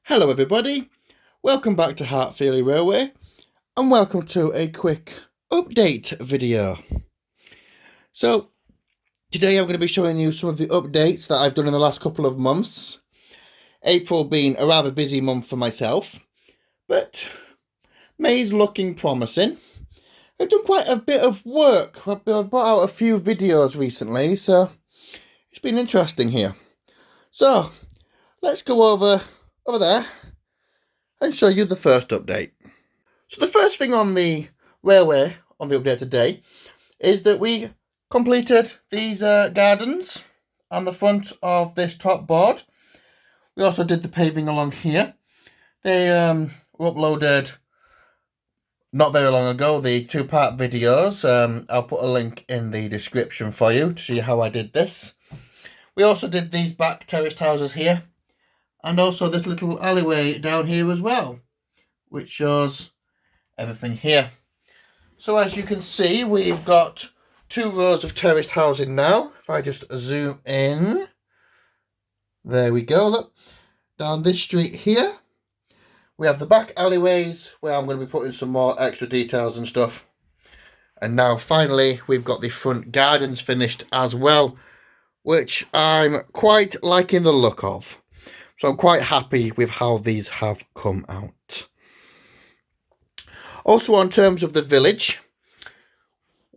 Hello everybody, welcome back to Heartfilia Railway and welcome to a quick update video. So today I'm going to be showing you some of the updates that I've done in the last couple of months. April being a rather busy month for myself, but May's looking promising. I've done quite a bit of work. I've brought out a few videos recently, so it's been interesting here. So let's go over there and show you the first update. So the first thing on the railway, on the update today, is that we completed these gardens on the front of this top board. We also did the paving along here. They were uploaded not very long ago, the two-part videos. I'll put a link in the description for you to see how I did this. We also did these back terraced houses here, and also this little alleyway down here as well, which shows everything here. So as you can see, we've got 2 rows of terraced housing now. If I just zoom in, there we go. Look, down this street here, we have the back alleyways where I'm going to be putting some more extra details and stuff. And now finally, we've got the front gardens finished as well, which I'm quite liking the look of. So I'm quite happy with how these have come out. Also, on terms of the village,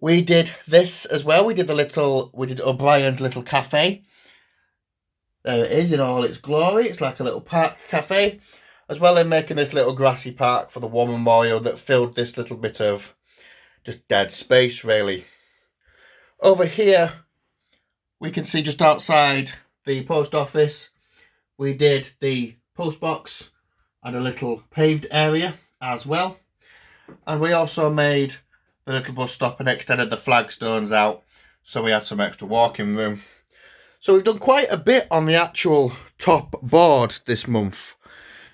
we did this as well. We did O'Brien's little cafe. There it is in all its glory. It's like a little park cafe, as well as making this little grassy park for the war memorial that filled this little bit of just dead space, really. Over here, we can see just outside the post office, we did the post box and a little paved area as well. And we also made the little bus stop and extended the flagstones out, so we had some extra walking room. So we've done quite a bit on the actual top board this month.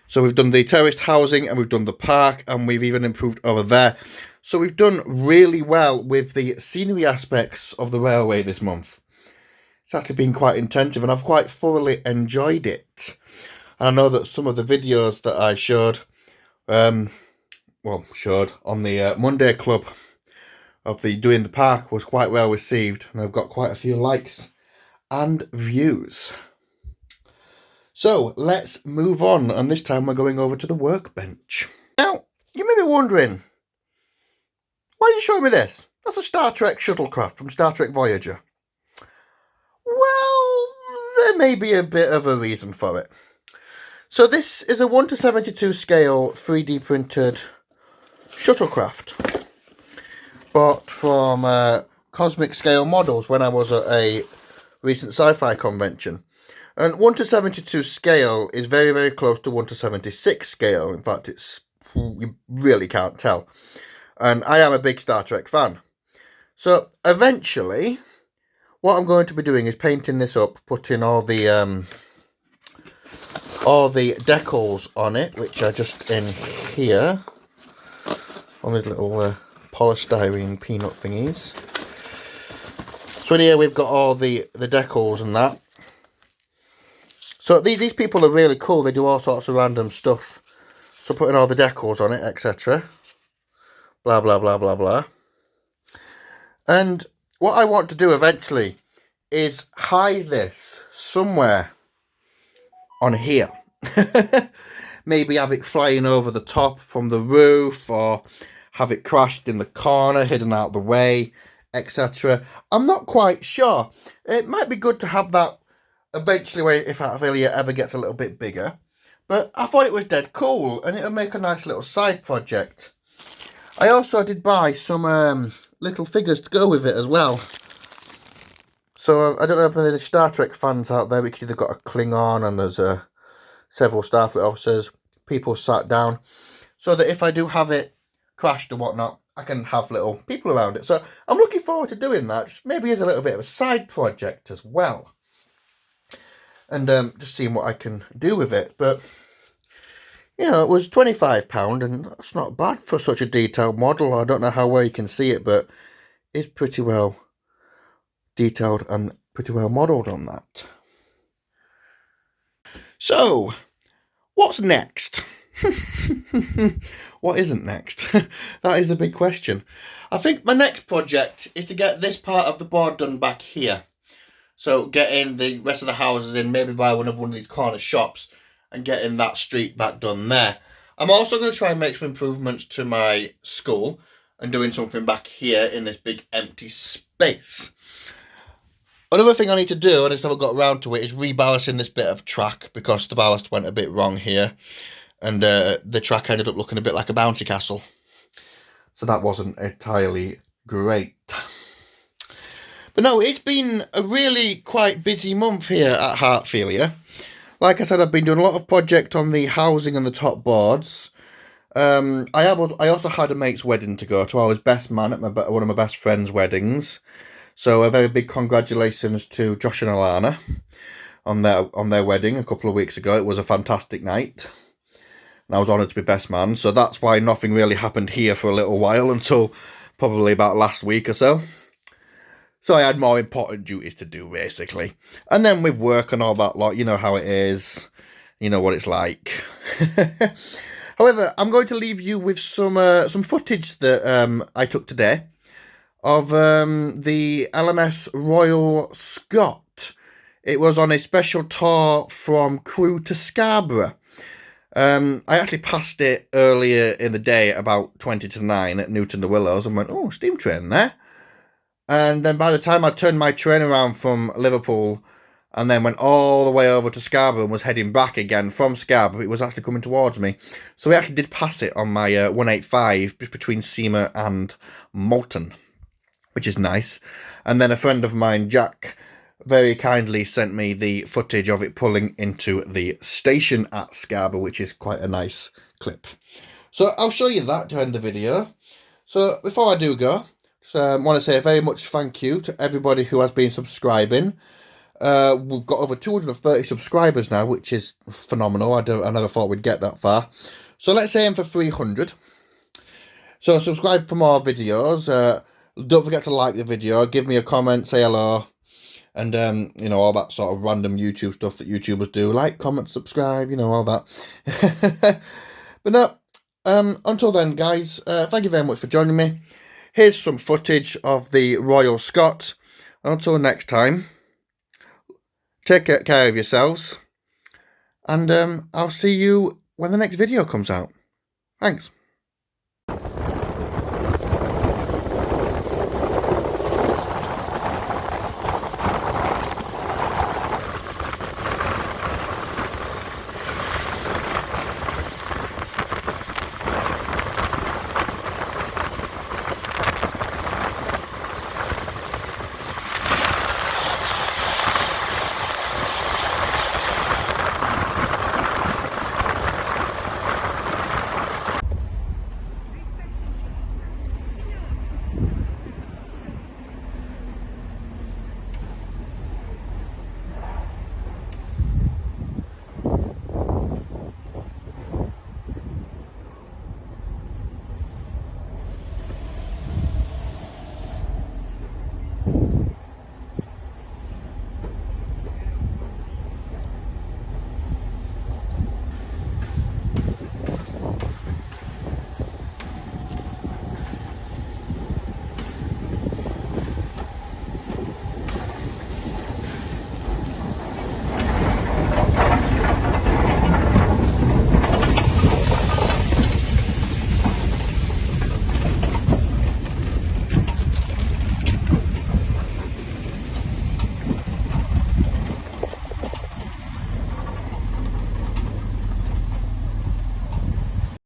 So we've done the terraced housing and we've done the park, and we've even improved over there. So we've done really well with the scenery aspects of the railway this month. It's actually been quite intensive and I've quite thoroughly enjoyed it. And I know that some of the videos that I showed on the Monday Club of the doing the park was quite well received, and I've got quite a few likes and views. So let's move on, and this time we're going over to the workbench. Now, you may be wondering, why are you showing me this? That's a Star Trek Shuttlecraft from Star Trek Voyager. Well, there may be a bit of a reason for it. So this is a 1:72 scale 3D printed Shuttlecraft, bought from Cosmic Scale Models when I was at a recent sci-fi convention. And 1:72 scale is very, very close to 1:76 scale. In fact, you really can't tell. And I am a big Star Trek fan. So eventually, what I'm going to be doing is painting this up, putting all the decals on it, which are just in here on these little polystyrene peanut thingies. So in here we've got all the decals and that. So these people are really cool. They do all sorts of random stuff. So putting all the decals on it, etc. Blah, blah, blah, blah, blah. And what I want to do eventually is hide this somewhere on here. Maybe have it flying over the top from the roof, or have it crashed in the corner, hidden out the way, etc. I'm not quite sure. It might be good to have that eventually if Heartfilia ever gets a little bit bigger. But I thought it was dead cool, and it'll make a nice little side project. I also did buy some little figures to go with it as well. So I don't know if there's any Star Trek fans out there, because they've got a Klingon and there's several Starfleet officers, people sat down, so that if I do have it crashed or whatnot, I can have little people around it. So I'm looking forward to doing that, just maybe as a little bit of a side project as well. And just seeing what I can do with it. But, you know, it was £25, and that's not bad for such a detailed model. I don't know how well you can see it, but it's pretty well detailed and pretty well modelled on that. So, What's next? What isn't next? That is the big question. I think my next project is to get this part of the board done back here. So getting the rest of the houses in, maybe buy one of these corner shops and getting that street back done there. I'm also going to try and make some improvements to my school and doing something back here in this big empty space. Another thing I need to do, and I just haven't got around to it, is reballasting this bit of track because the ballast went a bit wrong here. And the track ended up looking a bit like a bouncy castle. So that wasn't entirely great. But no, it's been a really quite busy month here at Heartfilia. Like I said, I've been doing a lot of projects on the housing and the top boards. I also had a mate's wedding to go to. I was best man at one of my best friend's weddings. So a very big congratulations to Josh and Alana on their wedding a couple of weeks ago. It was a fantastic night. And I was honoured to be best man. So that's why nothing really happened here for a little while until probably about last week or so. So I had more important duties to do, basically. And then with work and all that lot, you know how it is. You know what it's like. However, I'm going to leave you with some footage that I took today of the LMS Royal Scot. It was on a special tour from Crewe to Scarborough. I actually passed it earlier in the day, about 20 to 9 at Newton the Willows, and went, oh, steam train there. And then by the time I turned my train around from Liverpool and then went all the way over to Scarborough and was heading back again from Scarborough, it was actually coming towards me. So we actually did pass it on my 185 between Seamer and Moulton, which is nice. And then a friend of mine, Jack, very kindly sent me the footage of it pulling into the station at Scarborough, which is quite a nice clip. So I'll show you that to end the video. So before I do go, I want to say a very much thank you to everybody who has been subscribing. We've got over 230 subscribers now, which is phenomenal. I never thought we'd get that far. So let's aim for 300. So subscribe for more videos. Don't forget to like the video, give me a comment, say hello, and you know, all that sort of random YouTube stuff that YouTubers do. Like, comment, subscribe, you know, all that. But no, until then, guys, thank you very much for joining me. Here's some footage of the Royal Scot. Until next time, take care of yourselves, and I'll see you when the next video comes out. Thanks.